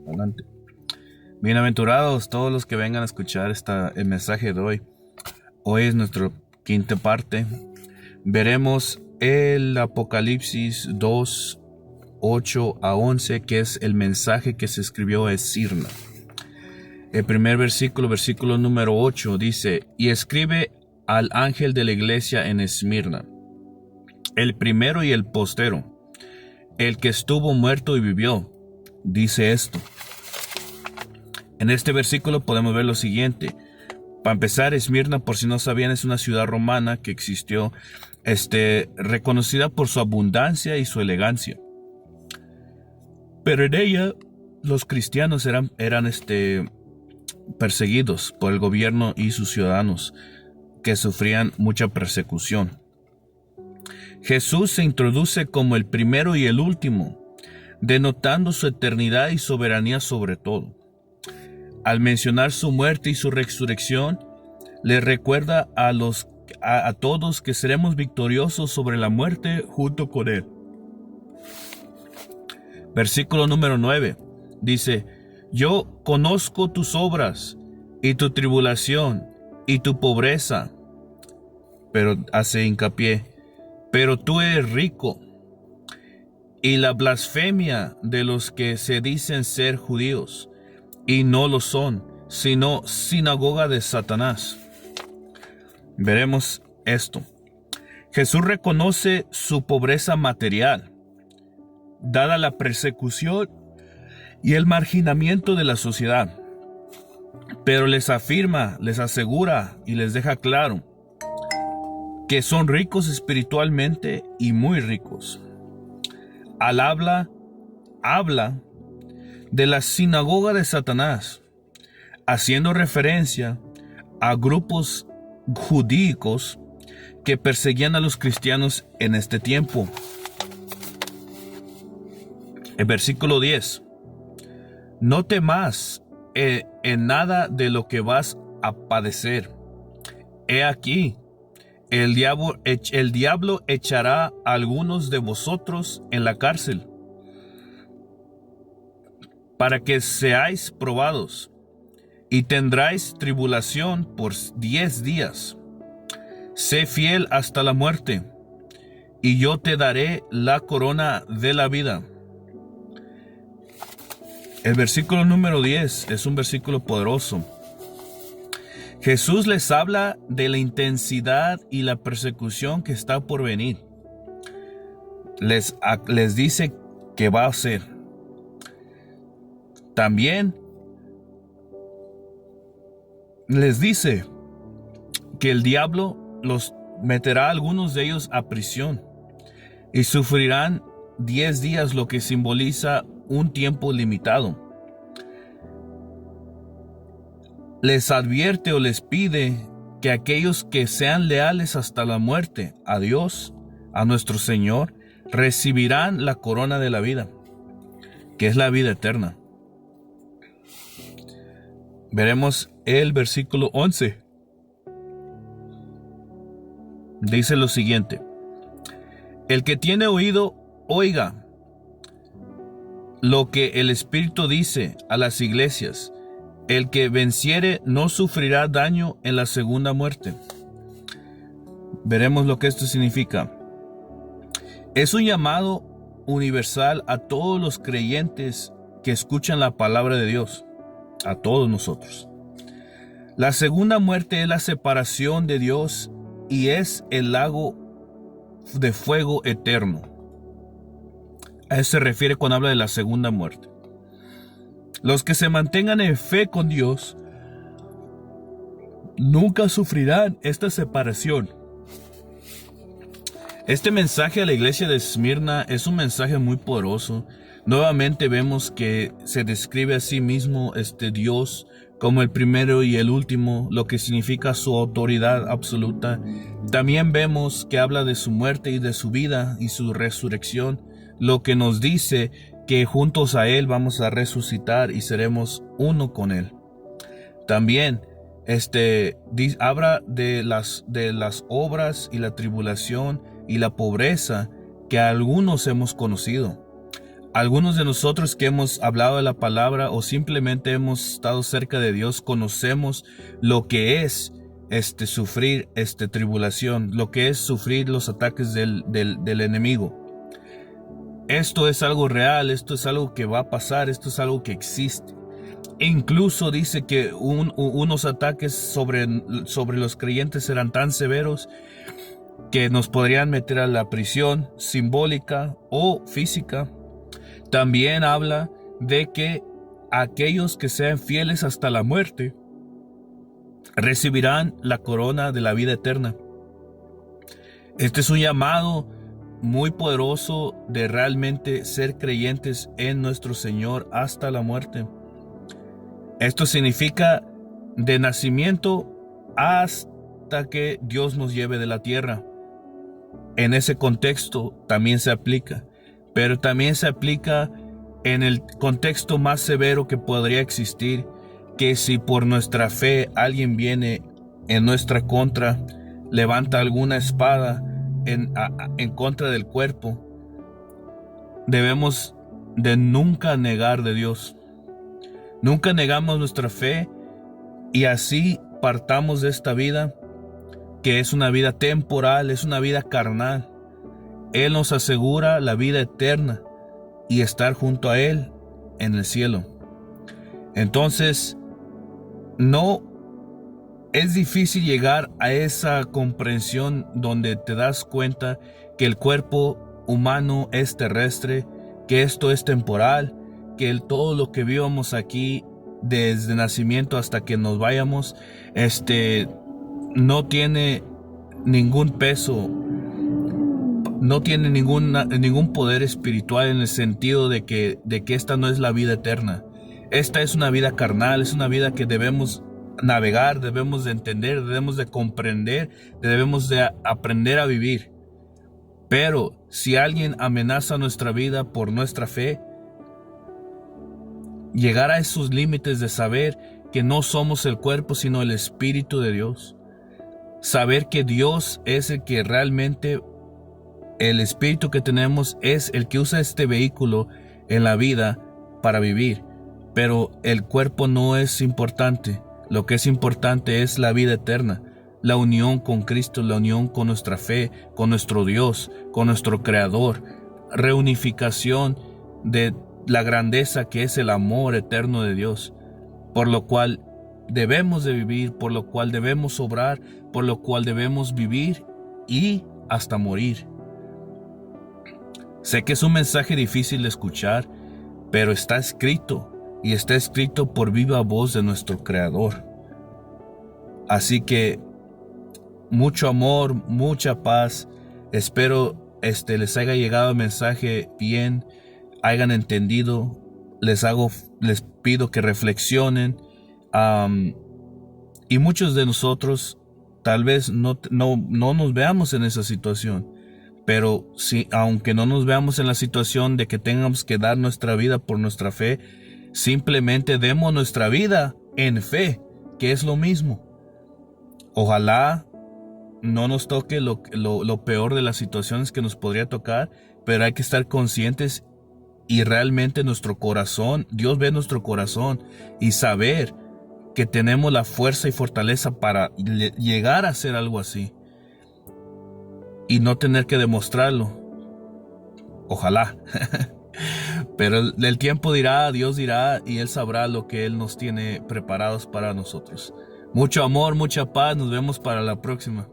Adelante. Bienaventurados todos los que vengan a escuchar el mensaje de hoy. Hoy es nuestra quinta parte. Veremos el Apocalipsis 2, 8 a 11, que es el mensaje que se escribió a Esmirna. El primer versículo número 8, dice: Y escribe al ángel de la iglesia en Esmirna, el primero y el postero, el que estuvo muerto y vivió, dice esto. En este versículo podemos ver lo siguiente. Para empezar, Esmirna, por si no sabían, es una ciudad romana que existió, reconocida por su abundancia y su elegancia. Pero en ella los cristianos eran perseguidos por el gobierno y sus ciudadanos, que sufrían mucha persecución. Jesús se introduce como el primero y el último, denotando su eternidad y soberanía sobre todo. Al mencionar su muerte y su resurrección, le recuerda a todos que seremos victoriosos sobre la muerte junto con él. Versículo número 9 dice: Yo conozco tus obras y tu tribulación y tu pobreza, pero hace hincapié, pero tú eres rico, y la blasfemia de los que se dicen ser judíos y no lo son, sino sinagoga de Satanás. Veremos esto. Jesús reconoce su pobreza material, dada la persecución y el marginamiento de la sociedad, pero les afirma, les asegura y les deja claro que son ricos espiritualmente y muy ricos. Al habla de la sinagoga de Satanás, haciendo referencia a grupos judíos que perseguían a los cristianos en este tiempo. El versículo 10: No temas en nada de lo que vas a padecer. He aquí, el diablo echará a algunos de vosotros en la cárcel, para que seáis probados, y tendráis tribulación por 10 días. Sé fiel hasta la muerte, y yo te daré la corona de la vida. El versículo número 10 es un versículo poderoso. Jesús les habla de la intensidad y la persecución que está por venir. Les dice que va a ser. También les dice que el diablo los meterá a algunos de ellos a prisión y sufrirán 10 días, lo que simboliza un tiempo limitado. Les advierte o les pide que aquellos que sean leales hasta la muerte a Dios, a nuestro Señor, recibirán la corona de la vida, que es la vida eterna. Veremos el versículo 11. Dice lo siguiente: El que tiene oído, oiga lo que el Espíritu dice a las iglesias. El que venciere no sufrirá daño en la segunda muerte. Veremos lo que esto significa. Es un llamado universal a todos los creyentes que escuchan la palabra de Dios, a todos nosotros. La segunda muerte es la separación de Dios y es el lago de fuego eterno. A eso se refiere cuando habla de la segunda muerte. Los que se mantengan en fe con Dios nunca sufrirán esta separación. Este mensaje a la iglesia de Esmirna es un mensaje muy poderoso. Nuevamente vemos que se describe a sí mismo Dios como el primero y el último, lo que significa su autoridad absoluta. También vemos que habla de su muerte y de su vida y su resurrección, lo que nos dice que juntos a Él vamos a resucitar y seremos uno con Él. También habla de las obras y la tribulación y la pobreza que algunos hemos conocido. Algunos de nosotros que hemos hablado de la palabra o simplemente hemos estado cerca de Dios, conocemos lo que es sufrir tribulación, lo que es sufrir los ataques del enemigo. Esto es algo real, esto es algo que va a pasar, esto es algo que existe. E incluso dice que unos ataques sobre los creyentes serán tan severos que nos podrían meter a la prisión simbólica o física. También habla de que aquellos que sean fieles hasta la muerte recibirán la corona de la vida eterna. Este es un llamado muy poderoso de realmente ser creyentes en nuestro Señor hasta la muerte. Esto significa de nacimiento hasta que Dios nos lleve de la tierra. En ese contexto también se aplica, pero también se aplica en el contexto más severo que podría existir, que si por nuestra fe alguien viene en nuestra contra, levanta alguna espada en contra del cuerpo, debemos de nunca negar de Dios. Nunca negamos nuestra fe y así partamos de esta vida, que es una vida temporal, es una vida carnal. Él nos asegura la vida eterna y estar junto a Él en el cielo. Entonces, no es difícil llegar a esa comprensión donde te das cuenta que el cuerpo humano es terrestre, que esto es temporal, que todo lo que vivamos aquí desde nacimiento hasta que nos vayamos, no tiene ningún peso, no tiene ningún poder espiritual, en el sentido de que esta no es la vida eterna. Esta es una vida carnal, es una vida que debemos navegar, debemos de entender, debemos de comprender, debemos de aprender a vivir. Pero si alguien amenaza nuestra vida por nuestra fe, llegar a esos límites de saber que no somos el cuerpo sino el Espíritu de Dios, saber que Dios es el que realmente, el Espíritu que tenemos es el que usa este vehículo en la vida para vivir, pero el cuerpo no es importante. Lo que es importante es la vida eterna, la unión con Cristo, la unión con nuestra fe, con nuestro Dios, con nuestro Creador, reunificación de la grandeza que es el amor eterno de Dios, por lo cual debemos de vivir, por lo cual debemos obrar, por lo cual debemos vivir y hasta morir. Sé que es un mensaje difícil de escuchar, pero está escrito, y está escrito por viva voz de nuestro Creador. Así que mucho amor, mucha paz. Espero les haya llegado el mensaje bien, hayan entendido. Les pido que reflexionen. Y muchos de nosotros tal vez no nos veamos en esa situación. Pero sí, aunque no nos veamos en la situación de que tengamos que dar nuestra vida por nuestra fe, simplemente demos nuestra vida en fe, que es lo mismo. Ojalá no nos toque lo peor de las situaciones que nos podría tocar, pero hay que estar conscientes y realmente nuestro corazón, Dios ve nuestro corazón, y saber que tenemos la fuerza y fortaleza para llegar a hacer algo así y no tener que demostrarlo. Ojalá. Pero el tiempo dirá, Dios dirá, y Él sabrá lo que Él nos tiene preparados para nosotros. Mucho amor, mucha paz. Nos vemos para la próxima.